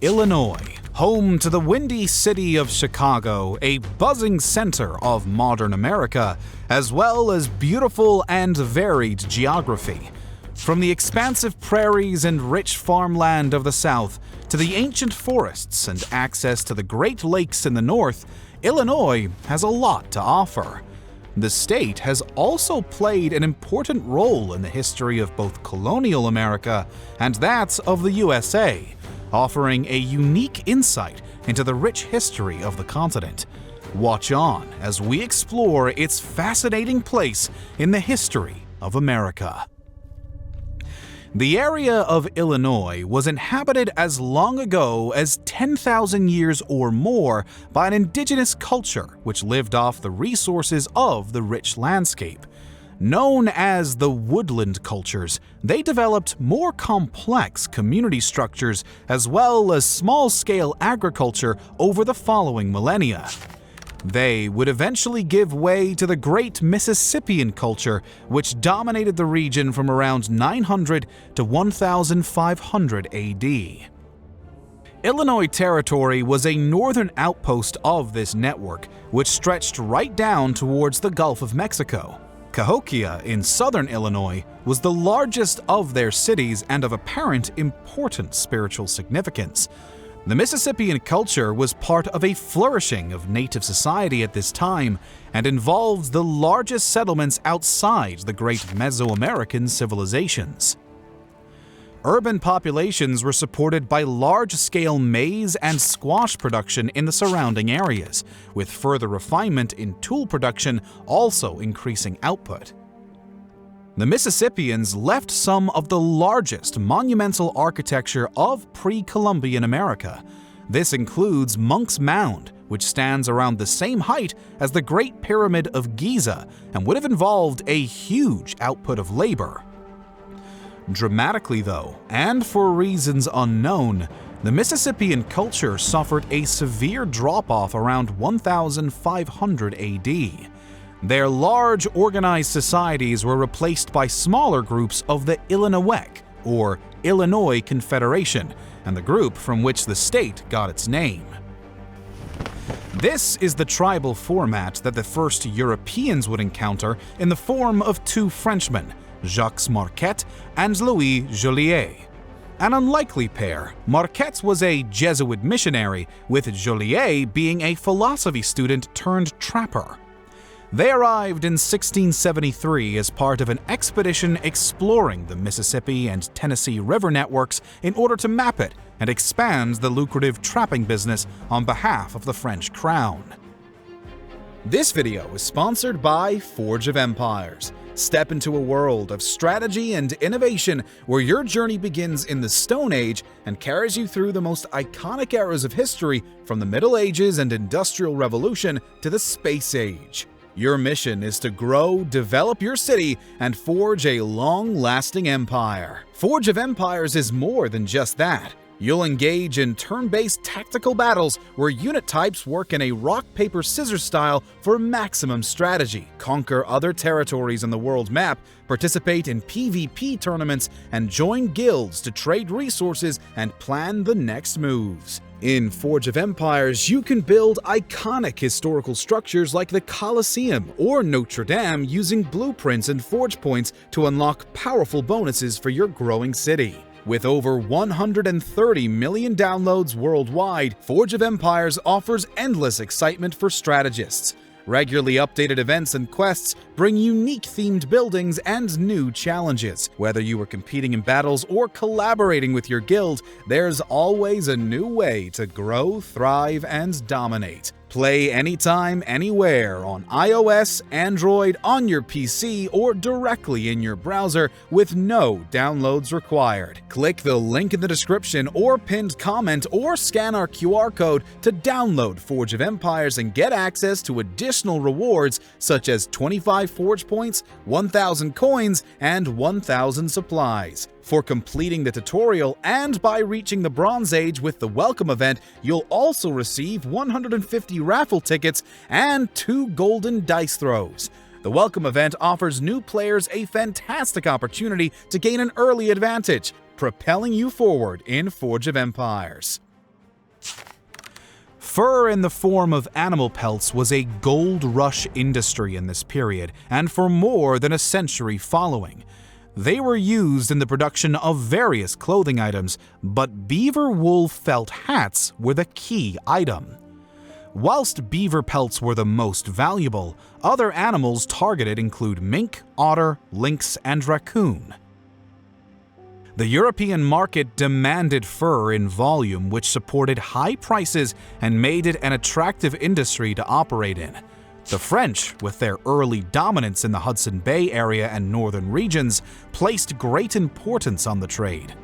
Illinois, home to the windy city of Chicago, a buzzing center of modern America, as well as beautiful and varied geography. From the expansive prairies and rich farmland of the South to the ancient forests and access to the Great Lakes in the North, Illinois has a lot to offer. The state has also played an important role in the history of both colonial America and that of the USA, offering a unique insight into the rich history of the continent. Watch on as we explore its fascinating place in the history of America. The area of Illinois was inhabited as long ago as 10,000 years or more by an indigenous culture which lived off the resources of the rich landscape. Known as the woodland cultures, they developed more complex community structures as well as small-scale agriculture over the following millennia. They would eventually give way to the great Mississippian culture, which dominated the region from around 900 to 1500 AD. Illinois Territory was a northern outpost of this network, which stretched right down towards the Gulf of Mexico. Cahokia in southern Illinois was the largest of their cities and of apparent important spiritual significance. The Mississippian culture was part of a flourishing of native society at this time and involved the largest settlements outside the great Mesoamerican civilizations. Urban populations were supported by large-scale maize and squash production in the surrounding areas, with further refinement in tool production also increasing output. The Mississippians left some of the largest monumental architecture of pre-Columbian America. This includes Monk's Mound, which stands around the same height as the Great Pyramid of Giza and would have involved a huge output of labor. Dramatically though, and for reasons unknown, the Mississippian culture suffered a severe drop-off around 1500 AD. Their large organized societies were replaced by smaller groups of the Illinois, or Illinois Confederation, and the group from which the state got its name. This is the tribal format that the first Europeans would encounter in the form of two Frenchmen, Jacques Marquette and Louis Joliet. An unlikely pair, Marquette was a Jesuit missionary, with Joliet being a philosophy student turned trapper. They arrived in 1673 as part of an expedition exploring the Mississippi and Tennessee River networks in order to map it and expand the lucrative trapping business on behalf of the French crown. This video is sponsored by Forge of Empires. Step into a world of strategy and innovation where your journey begins in the Stone Age and carries you through the most iconic eras of history, from the Middle Ages and Industrial Revolution to the Space Age. Your mission is to grow, develop your city, and forge a long-lasting empire. Forge of Empires is more than just that. You'll engage in turn-based tactical battles where unit types work in a rock-paper-scissors style for maximum strategy, conquer other territories on the world map, participate in PvP tournaments, and join guilds to trade resources and plan the next moves. In Forge of Empires, you can build iconic historical structures like the Colosseum or Notre Dame using blueprints and forge points to unlock powerful bonuses for your growing city. With over 130 million downloads worldwide, Forge of Empires offers endless excitement for strategists. Regularly updated events and quests bring unique themed buildings and new challenges. Whether you are competing in battles or collaborating with your guild, there's always a new way to grow, thrive, and dominate. Play anytime, anywhere on iOS, Android, on your PC, or directly in your browser with no downloads required. Click the link in the description or pinned comment or scan our QR code to download Forge of Empires and get access to additional rewards such as 25 Forge points, 1,000 coins, and 1,000 supplies. For completing the tutorial and by reaching the Bronze Age with the Welcome event, you'll also receive 150 raffle tickets and 2 golden dice throws. The Welcome event offers new players a fantastic opportunity to gain an early advantage, propelling you forward in Forge of Empires. Fur in the form of animal pelts was a gold rush industry in this period, and for more than a century following. They were used in the production of various clothing items, but beaver wool felt hats were the key item. Whilst beaver pelts were the most valuable, other animals targeted include mink, otter, lynx, and raccoon. The European market demanded fur in volume, which supported high prices and made it an attractive industry to operate in. The French, with their early dominance in the Hudson Bay area and northern regions, placed great importance on the trade.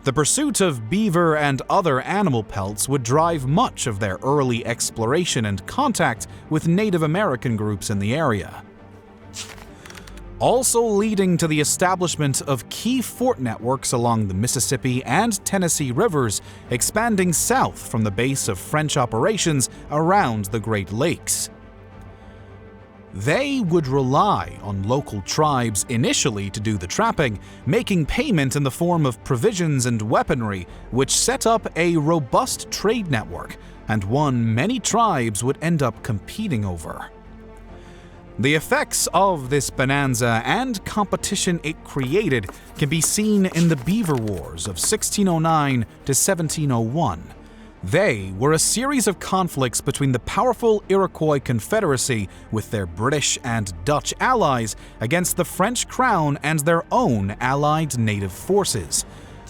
The pursuit of beaver and other animal pelts would drive much of their early exploration and contact with Native American groups in the area, also leading to the establishment of key fort networks along the Mississippi and Tennessee rivers, expanding south from the base of French operations around the Great Lakes. They would rely on local tribes initially to do the trapping, making payment in the form of provisions and weaponry, which set up a robust trade network, and one many tribes would end up competing over. The effects of this bonanza and competition it created can be seen in the Beaver Wars of 1609 to 1701. They were a series of conflicts between the powerful Iroquois Confederacy with their British and Dutch allies against the French crown and their own allied native forces.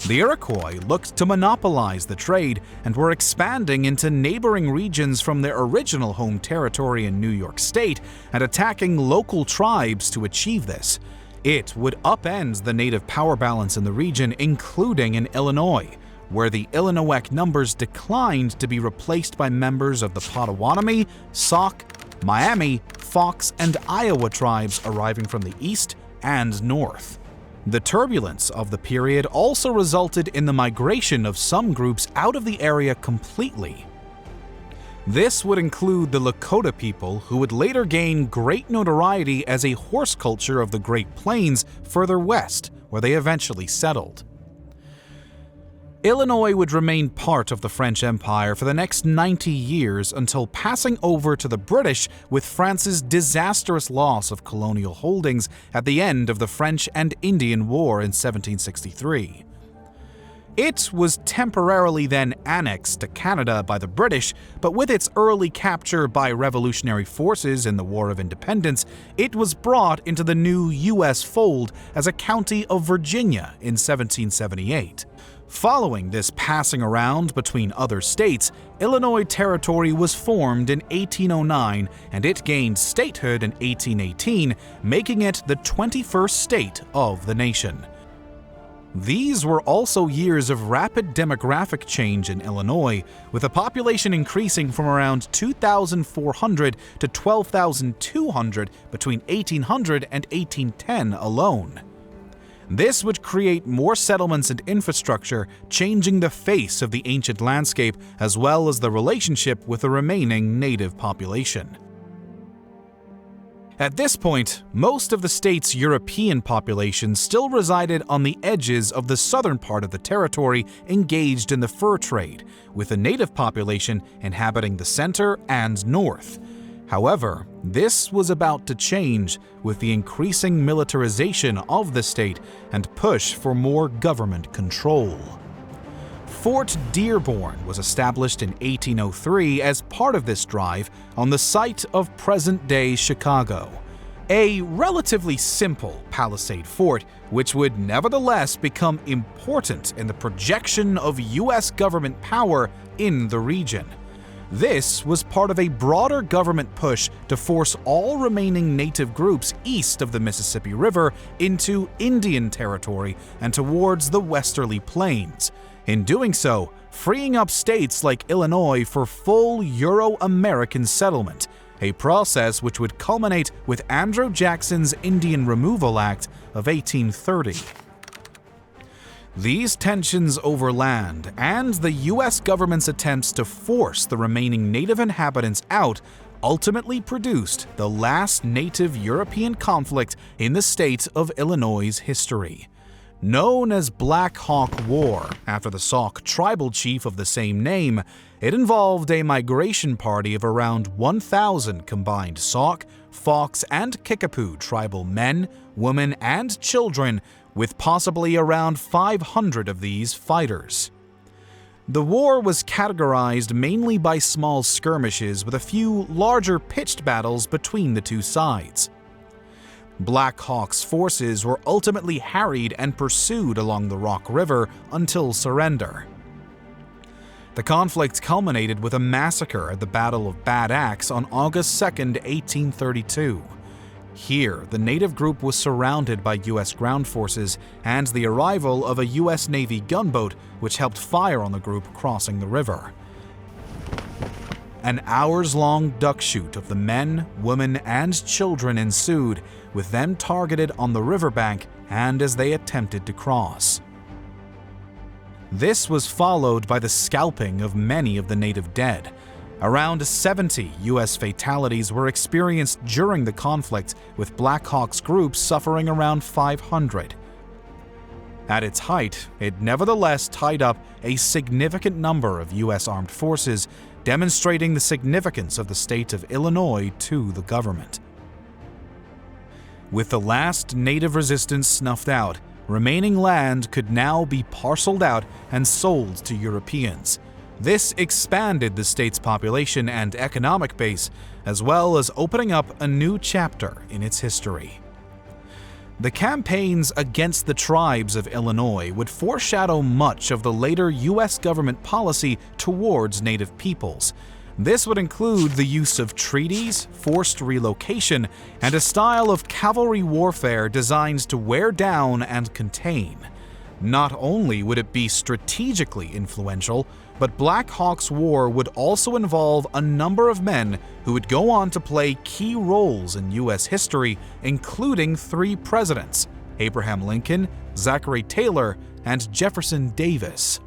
The Iroquois looked to monopolize the trade and were expanding into neighboring regions from their original home territory in New York State and attacking local tribes to achieve this. It would upend the native power balance in the region, including in Illinois, where the Illinois numbers declined to be replaced by members of the Potawatomi, Sauk, Miami, Fox, and Iowa tribes arriving from the east and north. The turbulence of the period also resulted in the migration of some groups out of the area completely. This would include the Lakota people, who would later gain great notoriety as a horse culture of the Great Plains further west, where they eventually settled. Illinois would remain part of the French Empire for the next 90 years until passing over to the British with France's disastrous loss of colonial holdings at the end of the French and Indian War in 1763. It was temporarily then annexed to Canada by the British, but with its early capture by revolutionary forces in the War of Independence, it was brought into the new U.S. fold as a county of Virginia in 1778. Following this passing around between other states, Illinois Territory was formed in 1809 and it gained statehood in 1818, making it the 21st state of the nation. These were also years of rapid demographic change in Illinois, with the population increasing from around 2,400 to 12,200 between 1800 and 1810 alone. This would create more settlements and infrastructure, changing the face of the ancient landscape as well as the relationship with the remaining native population. At this point, most of the state's European population still resided on the edges of the southern part of the territory engaged in the fur trade, with the native population inhabiting the center and north. However, this was about to change with the increasing militarization of the state and push for more government control. Fort Dearborn was established in 1803 as part of this drive on the site of present-day Chicago. A relatively simple palisade fort, which would nevertheless become important in the projection of U.S. government power in the region. This was part of a broader government push to force all remaining native groups east of the Mississippi River into Indian territory and towards the westerly plains. In doing so, freeing up states like Illinois for full Euro-American settlement, a process which would culminate with Andrew Jackson's Indian Removal Act of 1830. These tensions over land and the U.S. government's attempts to force the remaining native inhabitants out ultimately produced the last native European conflict in the state of Illinois' history. Known as Black Hawk War, after the Sauk tribal chief of the same name, it involved a migration party of around 1,000 combined Sauk, Fox, and Kickapoo tribal men, women, and children, with possibly around 500 of these fighters. The war was categorized mainly by small skirmishes with a few larger pitched battles between the two sides. Black Hawk's forces were ultimately harried and pursued along the Rock River until surrender. The conflict culminated with a massacre at the Battle of Bad Axe on August 2, 1832. Here, the native group was surrounded by U.S. ground forces and the arrival of a U.S. Navy gunboat which helped fire on the group crossing the river. An hours-long duck shoot of the men, women, and children ensued, with them targeted on the riverbank and as they attempted to cross. This was followed by the scalping of many of the native dead. Around 70 U.S. fatalities were experienced during the conflict, with Black Hawk's group suffering around 500. At its height, it nevertheless tied up a significant number of U.S. armed forces, demonstrating the significance of the state of Illinois to the government. With the last native resistance snuffed out, remaining land could now be parceled out and sold to Europeans. This expanded the state's population and economic base, as well as opening up a new chapter in its history. The campaigns against the tribes of Illinois would foreshadow much of the later U.S. government policy towards native peoples. This would include the use of treaties, forced relocation, and a style of cavalry warfare designed to wear down and contain. Not only would it be strategically influential, but Black Hawk's War would also involve a number of men who would go on to play key roles in U.S. history, including 3 presidents: Abraham Lincoln, Zachary Taylor, and Jefferson Davis.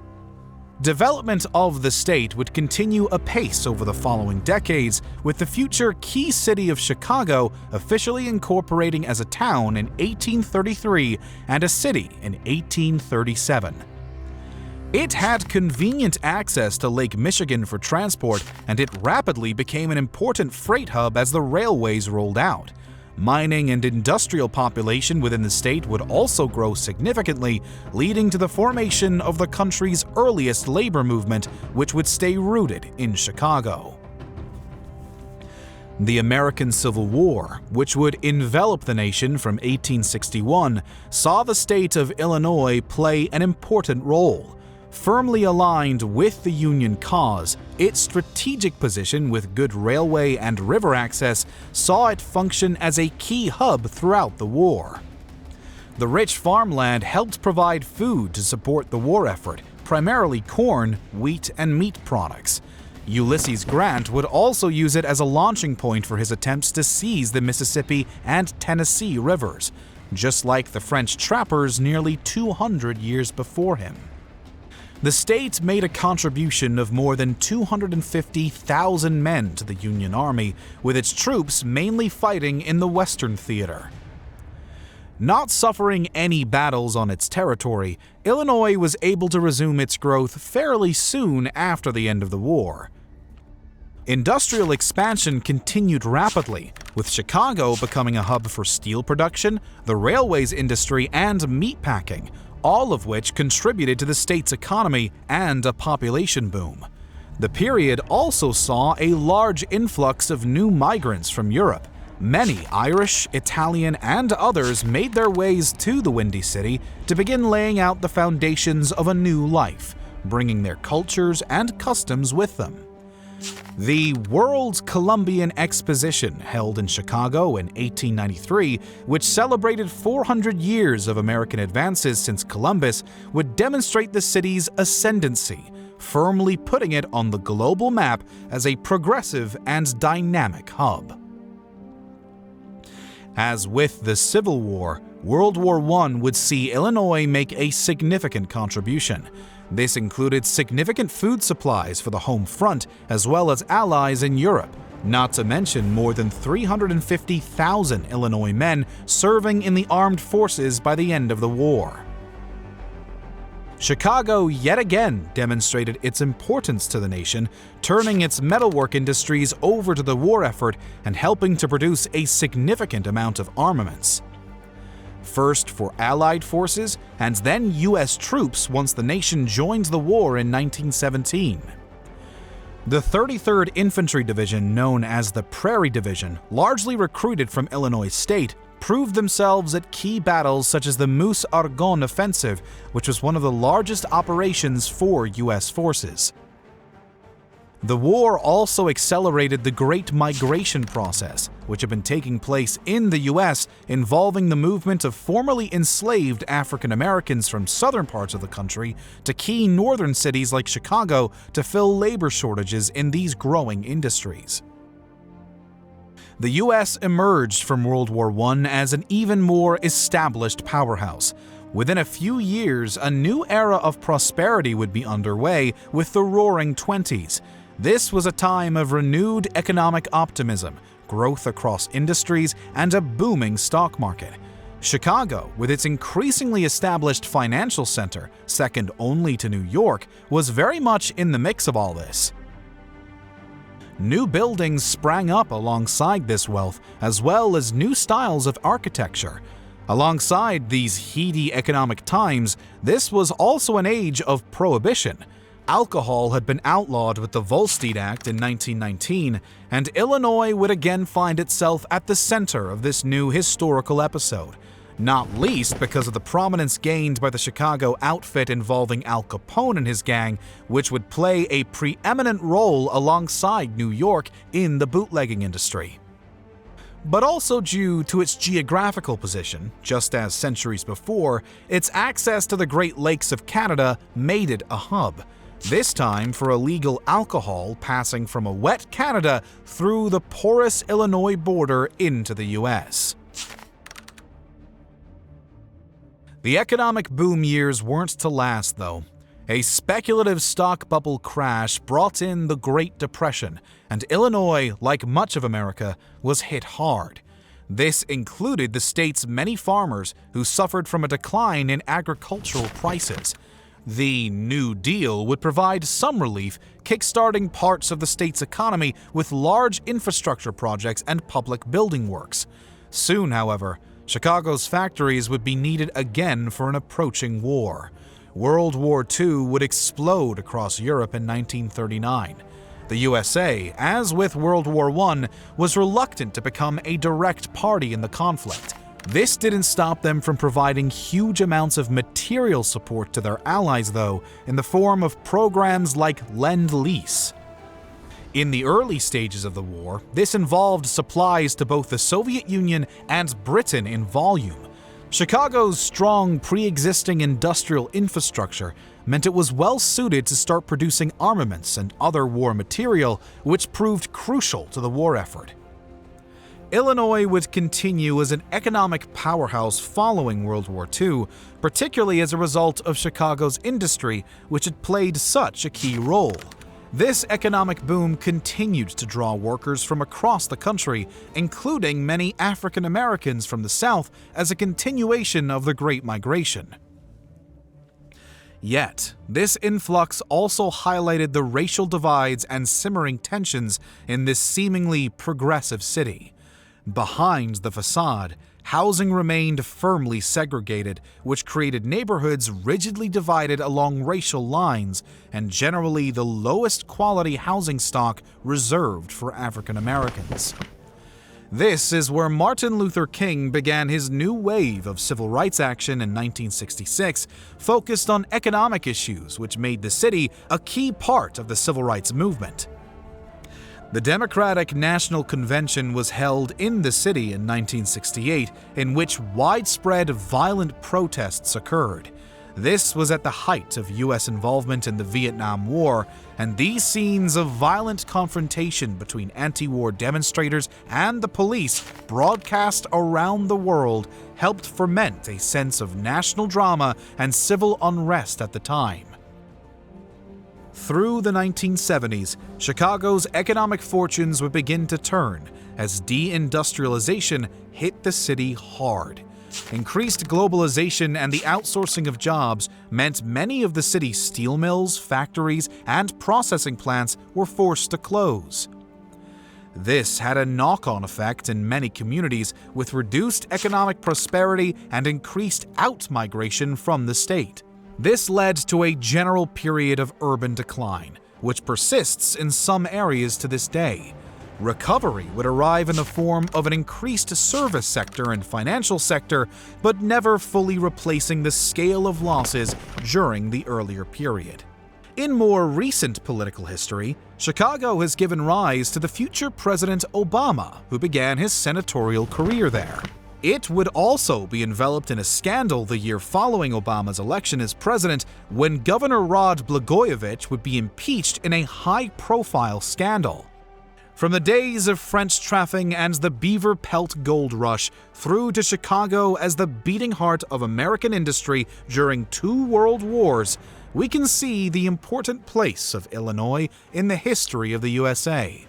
Development of the state would continue apace over the following decades, with the future key city of Chicago officially incorporating as a town in 1833 and a city in 1837. It had convenient access to Lake Michigan for transport, and it rapidly became an important freight hub as the railways rolled out. Mining and industrial population within the state would also grow significantly, leading to the formation of the country's earliest labor movement, which would stay rooted in Chicago. The American Civil War, which would envelop the nation from 1861, saw the state of Illinois play an important role. Firmly aligned with the Union cause, its strategic position with good railway and river access saw it function as a key hub throughout the war. The rich farmland helped provide food to support the war effort, primarily corn, wheat, and meat products. Ulysses Grant would also use it as a launching point for his attempts to seize the Mississippi and Tennessee rivers, just like the French trappers nearly 200 years before him. The state made a contribution of more than 250,000 men to the Union Army, with its troops mainly fighting in the Western Theater. Not suffering any battles on its territory, Illinois was able to resume its growth fairly soon after the end of the war. Industrial expansion continued rapidly, with Chicago becoming a hub for steel production, the railways industry, and meatpacking, all of which contributed to the state's economy and a population boom. The period also saw a large influx of new migrants from Europe. Many Irish, Italian, and others made their ways to the Windy City to begin laying out the foundations of a new life, bringing their cultures and customs with them. The World Columbian Exposition, held in Chicago in 1893, which celebrated 400 years of American advances since Columbus, would demonstrate the city's ascendancy, firmly putting it on the global map as a progressive and dynamic hub. As with the Civil War, World War I would see Illinois make a significant contribution. This included significant food supplies for the home front as well as allies in Europe, not to mention more than 350,000 Illinois men serving in the armed forces by the end of the war. Chicago yet again demonstrated its importance to the nation, turning its metalwork industries over to the war effort and helping to produce a significant amount of armaments. First for Allied forces, and then U.S. troops once the nation joined the war in 1917. The 33rd Infantry Division, known as the Prairie Division, largely recruited from Illinois State, proved themselves at key battles such as the Meuse-Argonne Offensive, which was one of the largest operations for U.S. forces. The war also accelerated the Great Migration process, which had been taking place in the U.S., involving the movement of formerly enslaved African Americans from southern parts of the country to key northern cities like Chicago to fill labor shortages in these growing industries. The U.S. emerged from World War I as an even more established powerhouse. Within a few years, a new era of prosperity would be underway with the Roaring Twenties. This was a time of renewed economic optimism, growth across industries, and a booming stock market. Chicago, with its increasingly established financial center, second only to New York, was very much in the mix of all this. New buildings sprang up alongside this wealth, as well as new styles of architecture. Alongside these heady economic times, this was also an age of prohibition. Alcohol had been outlawed with the Volstead Act in 1919, and Illinois would again find itself at the center of this new historical episode, not least because of the prominence gained by the Chicago outfit involving Al Capone and his gang, which would play a preeminent role alongside New York in the bootlegging industry. But also due to its geographical position, just as centuries before, its access to the Great Lakes of Canada made it a hub. This time for illegal alcohol passing from a wet Canada through the porous Illinois border into the U.S. The economic boom years weren't to last, though. A speculative stock bubble crash brought in the Great Depression, and Illinois, like much of America, was hit hard. This included the state's many farmers who suffered from a decline in agricultural prices. The New Deal would provide some relief, kickstarting parts of the state's economy with large infrastructure projects and public building works. Soon, however, Chicago's factories would be needed again for an approaching war. World War II would explode across Europe in 1939. The USA, as with World War I, was reluctant to become a direct party in the conflict. This didn't stop them from providing huge amounts of material support to their allies, though, in the form of programs like Lend-Lease. In the early stages of the war, this involved supplies to both the Soviet Union and Britain in volume. Chicago's strong pre-existing industrial infrastructure meant it was well suited to start producing armaments and other war material, which proved crucial to the war effort. Illinois would continue as an economic powerhouse following World War II, particularly as a result of Chicago's industry, which had played such a key role. This economic boom continued to draw workers from across the country, including many African Americans from the South, as a continuation of the Great Migration. Yet, this influx also highlighted the racial divides and simmering tensions in this seemingly progressive city. Behind the facade, housing remained firmly segregated, which created neighborhoods rigidly divided along racial lines and generally the lowest quality housing stock reserved for African Americans. This is where Martin Luther King began his new wave of civil rights action in 1966, focused on economic issues which made the city a key part of the civil rights movement. The Democratic National Convention was held in the city in 1968, in which widespread violent protests occurred. This was at the height of U.S. involvement in the Vietnam War, and these scenes of violent confrontation between anti-war demonstrators and the police broadcast around the world helped ferment a sense of national drama and civil unrest at the time. Through the 1970s, Chicago's economic fortunes would begin to turn as deindustrialization hit the city hard. Increased globalization and the outsourcing of jobs meant many of the city's steel mills, factories, and processing plants were forced to close. This had a knock-on effect in many communities, with reduced economic prosperity and increased out-migration from the state. This led to a general period of urban decline, which persists in some areas to this day. Recovery would arrive in the form of an increased service sector and financial sector, but never fully replacing the scale of losses during the earlier period. In more recent political history, Chicago has given rise to the future President Obama, who began his senatorial career there. It would also be enveloped in a scandal the year following Obama's election as president, when Governor Rod Blagojevich would be impeached in a high-profile scandal. From the days of French trafficking and the beaver pelt gold rush, through to Chicago as the beating heart of American industry during 2 world wars, we can see the important place of Illinois in the history of the USA.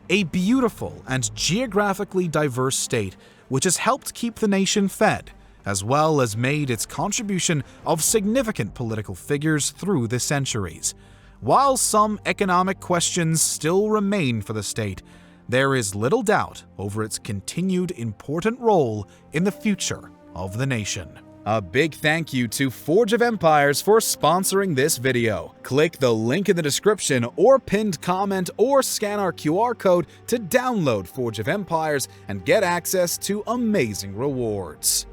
A beautiful and geographically diverse state which has helped keep the nation fed, as well as made its contribution of significant political figures through the centuries. While some economic questions still remain for the state, there is little doubt over its continued important role in the future of the nation. A big thank you to Forge of Empires for sponsoring this video. Click the link in the description or pinned comment or scan our QR code to download Forge of Empires and get access to amazing rewards.